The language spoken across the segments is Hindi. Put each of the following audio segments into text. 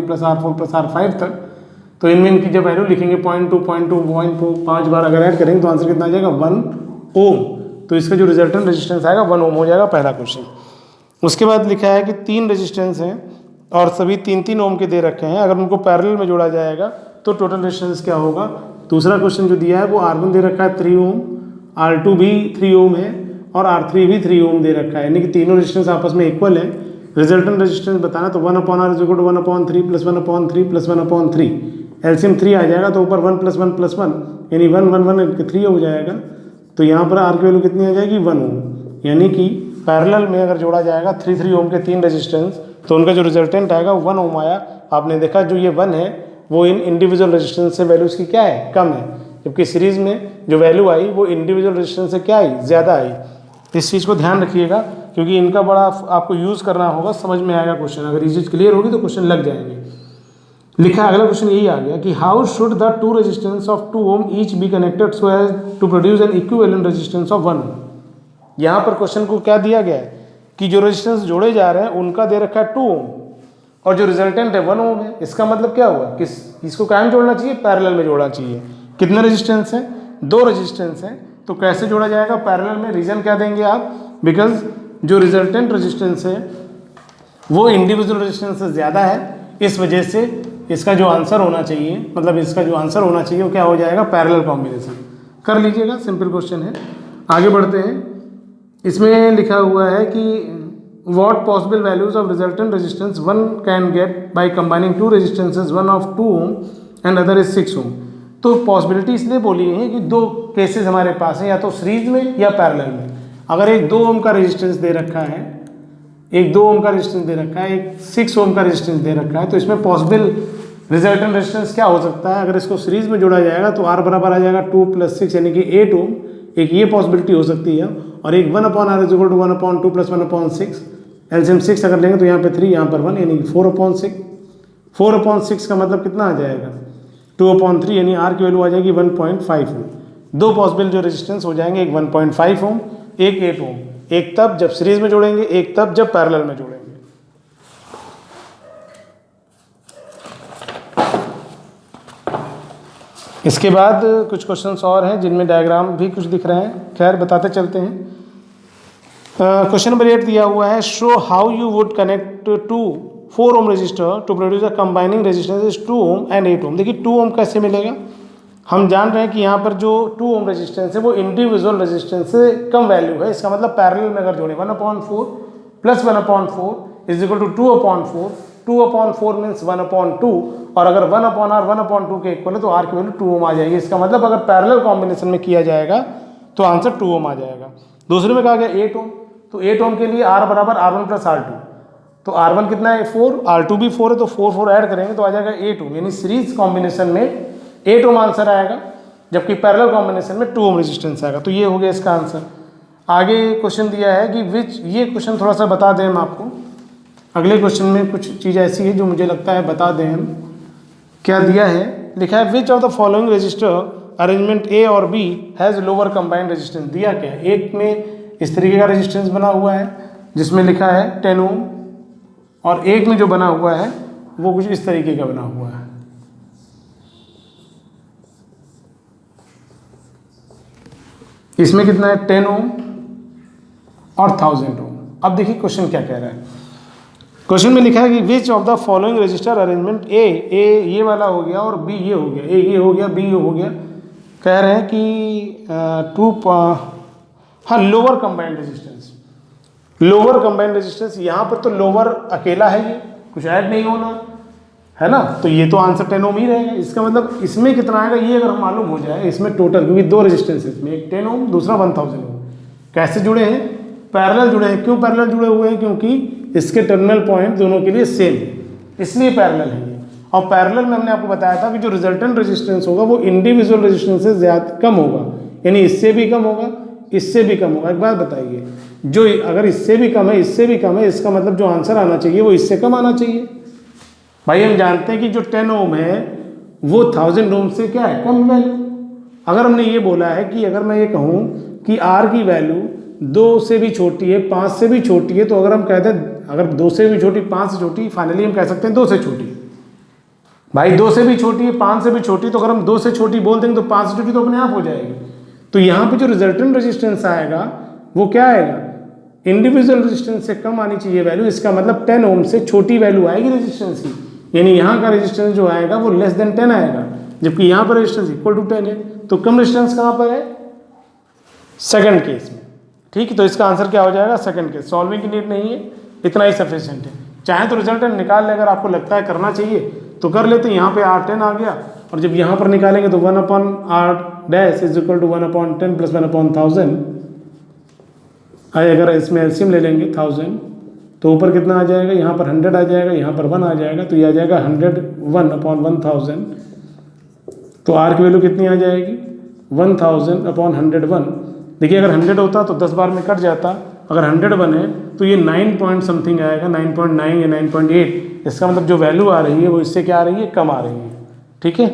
प्लस R4 प्लस R5 तक, तो इनमें इनकी जब वैल्यू लिखेंगे 0.2 0.2 5 बार अगर ऐड करेंगे तो आंसर कितना आ जाएगा 1 ओम। तो इसका जो रिजल्टेंट रेजिस्टेंस आएगा 1 ओम हो जाएगा, पहला क्वेश्चन। उसके बाद लिखा है कि 3 रेजिस्टेंस हैं और सभी 3-3 ओम के दे रखे हैं, अगर उनको पैरेलल में जोड़ा जाएगा तो टोटल रेजिस्टेंस क्या होगा। दूसरा क्वेश्चन जो दिया है वो R1 दे रखा है 3 ओम, R2 भी 3 ओम है और R3 भी 3 ओम दे रखा है, यानी कि तीनों रेजिस्टेंस आपस में इक्वल है। रिजल्टेंट रेजिस्टेंस बताना तो 1/R = 1/3 प्लस 1/3 प्लस 1/3, एलसीएम 3 आ जाएगा तो ऊपर 1 + 1 + 1 यानी 1 1 1 3 हो जाएगा। तो यहाँ पर R की वैल्यू कितनी आ जाएगी 1 ओम, यानी कि पैरेलल में अगर जोड़ा जाएगा 3 ओम के 3 रेजिस्टेंस तो उनका जो रिजल्टेंट आएगा 1 ओम आया। आपने देखा जो ये 1 है वो इन इंडिविजुअल रेजिस्टेंस से वैल्यू इसकी क्या है, कम है, जबकि सीरीज़ में जो वैल्यू आई वो इंडिविजुअल रेजिस्टेंस से क्या आई, ज़्यादा आई। इस चीज़ को ध्यान रखिएगा क्योंकि इनका बड़ा आपको यूज़ करना होगा, समझ में आएगा क्वेश्चन, अगर ये चीज़ क्लियर होगी तो क्वेश्चन लग जाएंगे। लिखा अगला क्वेश्चन यही आ गया कि how should the 2 resistance of 2 ohm each be connected so as to produce an equivalent resistance of 1 ohm. यहाँ पर क्वेश्चन को क्या दिया गया है कि जो रेजिस्टेंस जोड़े जा रहे हैं उनका दे रखा है 2 ओम और जो रिजल्टेंट है 1 ओम है। इसका मतलब क्या हुआ, इसको कायम जोड़ना चाहिए, पैरेलल में जोड़ना चाहिए। कितने रेजिस्टेंस हैं, 2 रेजिस्टेंस हैं, तो कैसे जोड़ा जाएगा पैरेलल में, रीजन क्या देंगे आप, बिकॉज जो रिजल्टेंट रेजिस्टेंस है वो इंडिविजुअल रेजिस्टेंस से ज़्यादा है, इस वजह से इसका जो आंसर होना चाहिए, मतलब इसका जो आंसर होना चाहिए वो क्या हो जाएगा, पैरेलल कॉम्बिनेशन। कर लीजिएगा, सिंपल क्वेश्चन है। आगे बढ़ते हैं। इसमें लिखा हुआ है कि what possible values of resultant resistance one can get by combining 2 resistances, one of 2 ohm and other is 6 ohm। तो पॉसिबिलिटी इसलिए बोली है कि 2 केसेस हमारे पास हैं, या तो सीरीज में या पैरेलल में। अगर एक 2 ओम का रेजिस्टेंस दे रखा है, एक 2 ओम का रेजिस्टेंस दे रखा है, एक 6 ओम का रेजिस्टेंस दे रखा है, तो इसमें पॉसिबल रिजल्टेंट रेजिस्टेंस क्या हो सकता है। अगर इसको सीरीज में जोड़ा जाएगा तो R बराबर आ जाएगा 2 + 6 यानी कि 8 ओम, एक ये पॉसिबिलिटी हो सकती है, और एक 1/R = 1/2 + 1/6, एलसीएम 6 अगर लेंगे तो यहाँ पे 3 यहाँ पर 1 यानी 4/6। 4/6 का मतलब कितना आ जाएगा 2/3 यानी R की वैल्यू आ जाएगी 1.5 ओम। 2 पॉसिबल जो रेजिस्टेंस हो जाएंगे, एक 1.5 ओम, एक 8 ओम, एक तब जब सीरीज में जोड़ेंगे, एक तब जब पैरेलल में जोड़ेंगे। इसके बाद कुछ क्वेश्चंस और हैं जिनमें डायग्राम भी कुछ दिख रहे हैं, खैर बताते चलते हैं। क्वेश्चन नंबर 8 दिया हुआ है, show how you would connect 4 ohm resistor to produce a combining resistance 2 ohm and 8 ohm. देखिए 2 ओम कैसे मिलेगा, हम जान रहे हैं कि यहाँ पर जो 2 ओम रेजिस्टेंस है वो इंडिविजुअल रेजिस्टेंस से कम वैल्यू है। इसका मतलब पैरेलल में अगर जोड़े 1/4 plus 1/4 is equal to 2/4, 2/4 means 1/2, और अगर 1/R 1/2 के इक्वल है तो R की वैल्यू 2 ओम आ जाएगी। इसका मतलब अगर पैरेलल कॉम्बिनेशन में किया जाएगा तो आंसर 2 ओम आ जाएगा। दूसरे में कहा गया 8 ओम, तो 8 ओम के लिए R बराबर R1 + R2, तो R1 कितना है 4, R2 भी 4 है, तो 4 ऐड करेंगे तो आ जाएगा 8 ओम, यानी सीरीज कॉम्बिनेशन में 8 ओम आंसर आएगा, जबकि पैरेलल कॉम्बिनेशन में 2 ओम रेजिस्टेंस आएगा। तो ये हो गया इसका आंसर। आगे क्वेश्चन दिया है कि विच, ये क्वेश्चन थोड़ा सा बता दें हम आपको, अगले क्वेश्चन में कुछ चीज़ ऐसी है जो मुझे लगता है बता दें हम। क्या दिया है, लिखा है which of the following resistor arrangement A और B has lower combined resistance. दिया क्या है, एक में इस तरीके का रेजिस्टेंस बना हुआ है जिसमें लिखा है 10 ओम, और एक में जो बना हुआ है वो कुछ इस तरीके का बना हुआ है। इसमें कितना है 10 ओम और 1000 ओम। अब देखिए क्वेश्चन क्या कह रहा है। क्वेश्चन में लिखा है कि which of the following resistor arrangement A ये वाला हो गया और बी ये हो गया, ए ये हो गया, बी ये हो गया। कह रहे हैं कि हाँ lower combined resistance, lower combined resistance, यहाँ पर तो लोअर अकेला है, ये कुछ ऐड नहीं होना है ना, तो ये तो आंसर 10 ओम ही रहेगा। इसका मतलब इसमें कितना आएगा ये अगर मालूम हो जाए, इसमें टोटल, क्योंकि 2 रेजिस्टेंस है इसमें, एक 10 ओम दूसरा 1000 ओम। कैसे जुड़े हैं, पैरेलल जुड़े हैं। क्यों पैरेलल जुड़े हुए हैं, क्योंकि इसके टर्मिनल पॉइंट दोनों के लिए सेम है, इसलिए पैरेलल है ये। और पैरेलल में हमने आपको बताया था कि जो रिजल्टेंट रेजिस्टेंस होगा वो इंडिविजुअल रेजिस्टेंस से ज़्यादा कम होगा, यानी इससे भी कम होगा, इससे भी कम होगा। एक बात बताइए, जो अगर इससे भी कम है, इससे भी कम है, इसका मतलब जो आंसर आना चाहिए वो इससे कम आना चाहिए। भाई हम जानते हैं कि जो 10 ओम है वो 1000 ओम से क्या है, कम वैल्यू। अगर हमने ये बोला है कि अगर मैं ये कहूँ कि R की वैल्यू 2 से भी छोटी है, 5 से भी छोटी है, तो अगर हम कहते हैं अगर 2 से भी छोटी, 5 से छोटी, फाइनली हम कह सकते हैं 2 से छोटी, भाई 2 से भी छोटी है, 5 से भी छोटी, तो अगर हम 2 से छोटी बोल देंगे तो 5 से छोटी तो अपने आप हो जाएगी। तो यहाँ पे जो रिजल्टेंट रेजिस्टेंस आएगा वो क्या आएगा, इंडिविजुअल रेजिस्टेंस से कम आनी चाहिए वैल्यू। इसका मतलब 10 ओम से छोटी वैल्यू आएगी रेजिस्टेंस की, यानी यहाँ का रेजिस्टेंस जो आएगा वो लेस देन 10 आएगा, जबकि यहाँ पर रेजिस्टेंस इक्वल टू 10 है। तो कम रेजिस्टेंस कहाँ पर है, सेकंड केस में। ठीक है, तो इसका आंसर क्या हो जाएगा, सेकंड केस। सॉल्विंग की नीड नहीं है, इतना ही सफिशिएंट है। चाहे तो रिजल्टेंट निकाल ले, अगर आपको लगता है करना चाहिए तो कर लेते हैं। यहाँ पे R10 आ गया, और जब यहाँ पर निकालेंगे तो 1/R dash is equal to 1/10 plus 1/1000। अगर इसमें एलसीएम ले लेंगे 1000 तो ऊपर कितना आ जाएगा, यहाँ पर 100 आ जाएगा, यहाँ पर 1 आ जाएगा, तो ये आ जाएगा 101/1000। तो R की वैल्यू कितनी आ जाएगी, 1000/101। देखिए अगर 100 होता तो 10 बार में कट जाता, अगर 101 है तो ये 9 पॉइंट समथिंग आएगा, 9.9 या 9.8। इसका मतलब जो वैल्यू आ रही है वो इससे क्या आ रही है, कम आ रही है। ठीक है,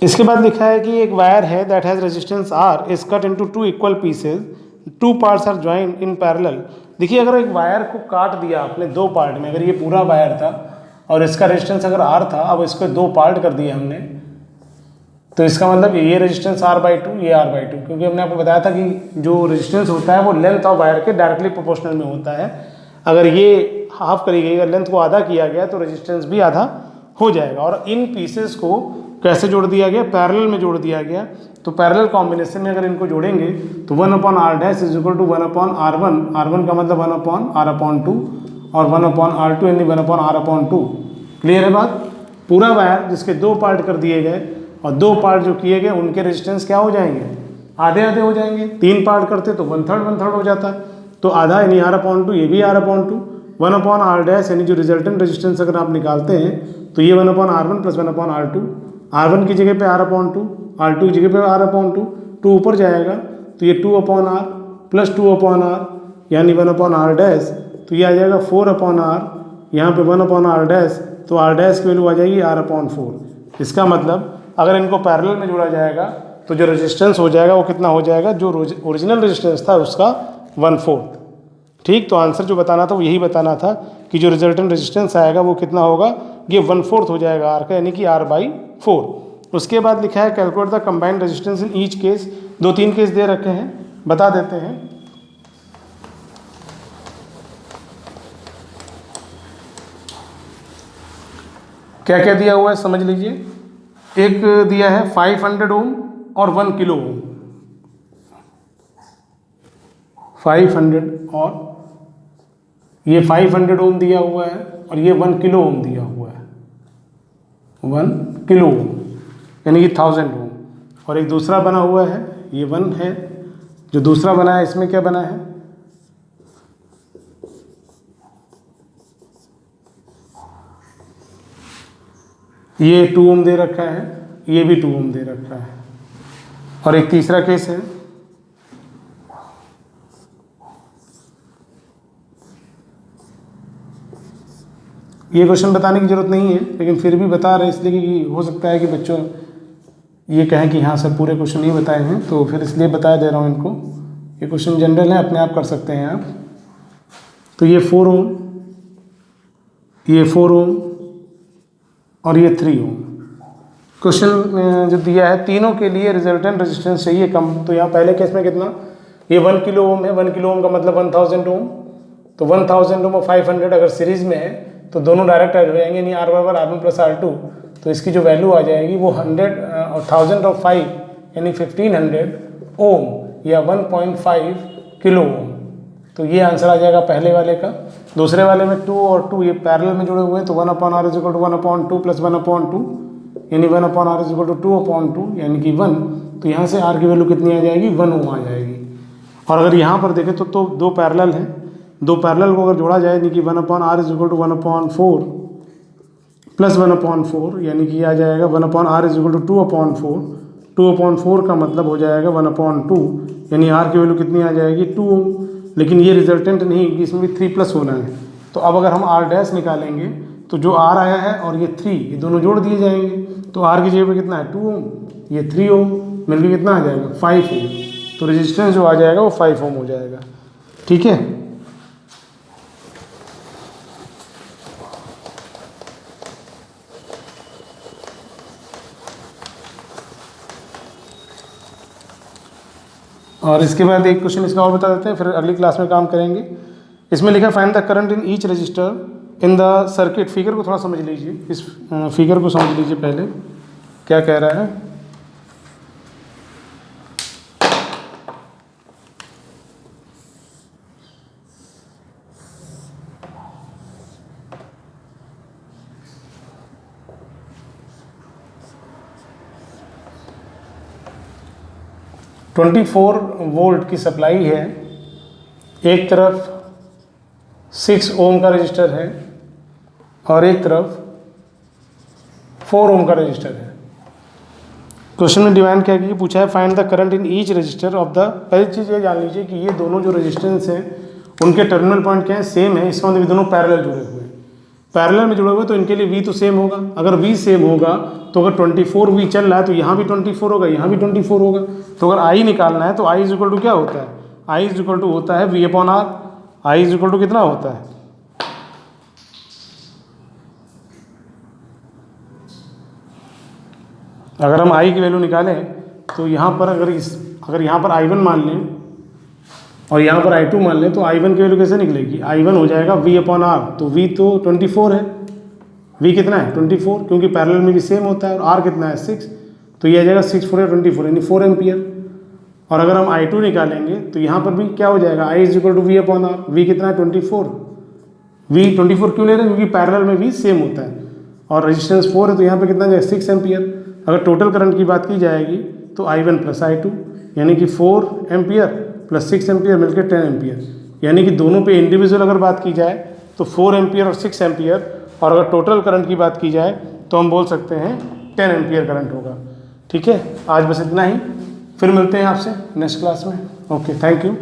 इसके बाद लिखा है कि एक वायर है that has resistance R is cut into 2 equal pieces, 2 parts are joined in parallel. देखिए अगर एक वायर को काट दिया आपने 2 पार्ट में, अगर ये पूरा वायर था और इसका रेजिस्टेंस अगर R था, अब इसको 2 पार्ट कर दिए हमने, तो इसका मतलब ये रेजिस्टेंस R/2, ये R/2, क्योंकि हमने आपको बताया था कि जो रेजिस्टेंस होता है वो लेंथ ऑफ वायर के डायरेक्टली प्रोपोर्शनल में होता है। अगर ये हाफ करी गई, अगर लेंथ को आधा किया गया तो रेजिस्टेंस भी आधा हो जाएगा। और इन पीसेस को कैसे जोड़ दिया गया, पैरेलल में जोड़ दिया गया। तो पैरेलल कॉम्बिनेशन में अगर इनको जोड़ेंगे तो 1/R dash is equal to 1/R1, R1 का मतलब 1/R/2 और 1/R2 यानी 1/R/2। क्लियर है बात। पूरा वायर जिसके 2 पार्ट कर दिए गए और 2 पार्ट जो किए गए उनके रेजिस्टेंस क्या हो जाएंगे, आधे आधे हो जाएंगे। 3 पार्ट करते तो 1/3 हो जाता, तो आधा यानी R/2, ये भी R/2। 1/R डैश यानी जो रिजल्टेंट रेजिस्टेंस अगर आप निकालते हैं तो ये 1/R1 प्लस 1/R2, R1 की जगह पे R/2, R2 की जगह पे R/2, 2 ऊपर जाएगा तो ये 2/R प्लस 2/R यानी 1/R डैश, तो ये आ जाएगा 4/R, यहाँ पे 1/R डैश, तो R डैश की वैल्यू आ जाएगी R/4। इसका मतलब अगर इनको पैरेलल में जोड़ा जाएगा तो जो रेजिस्टेंस हो जाएगा वो कितना हो जाएगा, जो ओरिजिनल रेजिस्टेंस था उसका 1/4। ठीक, तो आंसर जो बताना था वो यही बताना था कि जो रिजल्टेंट रेजिस्टेंस आएगा वो कितना होगा, ये 1/4 हो जाएगा R का, यानी कि R/4। उसके बाद लिखा है calculate the combined resistance in each case. 2-3 case दे रखे हैं, बता देते हैं। क्या क्या दिया हुआ है समझ लीजिए। एक दिया है 500 ओम और 1 किलो ओम, 500 और ये 500 ओम दिया हुआ है और ये 1 किलो ओम दिया हुआ है, 1 किलो ओम यानी कि 1000 ओम। और एक दूसरा बना हुआ है, ये 1 है, जो दूसरा बना है इसमें क्या बना है, ये 2 ओम दे रखा है, ये भी 2 ओम दे रखा है। और एक तीसरा केस है, ये क्वेश्चन बताने की जरूरत नहीं है लेकिन फिर भी बता रहे इसलिए कि हो सकता है कि बच्चों ये कहें कि हाँ सर पूरे क्वेश्चन नहीं बताए हैं, तो फिर इसलिए बता दे रहा हूँ इनको। ये क्वेश्चन जनरल है, अपने आप कर सकते हैं आप। तो ये 4 ओम, ये 4 ओम और ये 3 ओम। क्वेश्चन जो दिया है तीनों के लिए रिजल्टेंट रेजिस्टेंस चाहिए कम। तो यहाँ पहले केस में कितना, ये 1 किलो ओम है, 1 किलो ओम का मतलब 1000 ओम। तो 1000 ओम और 500 अगर सीरीज में है तो दोनों डायरेक्ट ऐड हो जाएंगे, यानी R/R1 प्लस R2। तो इसकी जो वैल्यू आ जाएगी वो 100 और 1000 और 5 यानी 1500 ओम या 1.5 किलो ओम। तो ये आंसर आ जाएगा पहले वाले का। दूसरे वाले में 2 और 2 ये पैरेलल में जुड़े हुए हैं, तो 1/R is equal to 1/2 plus 1/2 यानी 1/R इज इक्वल टू 2/2 यानी कि 1। तो यहाँ से R की वैल्यू कितनी आ जाएगी, 1 ओम आ जाएगी। और अगर यहाँ पर देखें तो 2 पैरेलल हैं, 2 पैरेलल को अगर जोड़ा जाए यानी कि 1/R is equal to 1/4 plus 1/4 यानी कि आ जाएगा 1/R इज इक्वल टू 2/4। 2/4 का मतलब हो जाएगा 1/2 यानी R की वैल्यू कितनी आ जाएगी, 2 ओम। लेकिन ये रिजल्टेंट नहीं, इसमें भी 3 प्लस होना है। तो अब अगर हम R डैश निकालेंगे तो जो R आया है और ये 3, ये दोनों जोड़ दिए जाएंगे, तो R की जगह पे कितना है 2 ओम, ये 3 ओम, मिलकर कितना आ जाएगा 5 ओम। तो रेजिस्टेंस जो आ जाएगा वो 5 ओम हो जाएगा। ठीक है, और इसके बाद एक क्वेश्चन इसका और बता देते हैं, फिर अगली क्लास में काम करेंगे। इसमें लिखा find the current in each resistor in the circuit. Figure को थोड़ा समझ लीजिए, इस फिगर को समझ लीजिए पहले क्या कह रहा है। ट्वेंटी 4 वोल्ट की सप्लाई है, एक तरफ 6 ओम का रजिस्टर है और एक तरफ 4 ओम का रजिस्टर है। क्वेश्चन में डिमांड क्या की पूछा है, find the current in each resistor of the. पहली चीज़ ये जान लीजिए कि ये दोनों जो रेजिस्टेंस हैं उनके टर्मिनल पॉइंट क्या है, सेम है। इसका मतलब दोनों पैरेलल जुड़े हुए हैं। पैरेलल में जुड़े हुए तो इनके लिए V तो सेम होगा। अगर V सेम होगा तो अगर 24 V चल रहा है तो यहाँ भी 24 होगा, यहाँ भी 24 होगा। तो अगर I निकालना है तो I इज इक्वल टू क्या होता है, I इज इक्वल टू होता है V/R। I is equal to कितना होता है, अगर हम I की वैल्यू निकालें तो यहाँ पर अगर यहाँ पर I1 मान लें और यहाँ पर I2 मान लें तो I1 की वैल्यू कैसे निकलेगी, I1 हो जाएगा V/R। तो V तो 24 है, V कितना है 24, क्योंकि पैरेलल में भी सेम होता है, और R कितना है 6, तो ये आ जाएगा 6 4 24 यानी 4 एम्पियर। और अगर हम I2 निकालेंगे तो यहाँ पर भी क्या हो जाएगा, I is equal to V/R। V कितना है 24, V 24 क्यों ले रहे हैं, क्योंकि पैरेलल में भी सेम होता है और रेजिस्टेंस 4 है, तो यहाँ पर कितना जाएगा 6 एम्पियर। अगर टोटल करंट की बात की जाएगी तो I1 प्लस I2 यानी कि 4 एम्पियर प्लस 6 एम्पियर मिलकर 10 एम्पियर, यानी कि दोनों पे इंडिविजुअल अगर बात की जाए तो 4 एम्पियर और 6 एम्पियर, और अगर टोटल करंट की बात की जाए तो हम बोल सकते हैं 10 एम्पियर करंट होगा। ठीक है, आज बस इतना ही, फिर मिलते हैं आपसे नेक्स्ट क्लास में। Okay, thank you.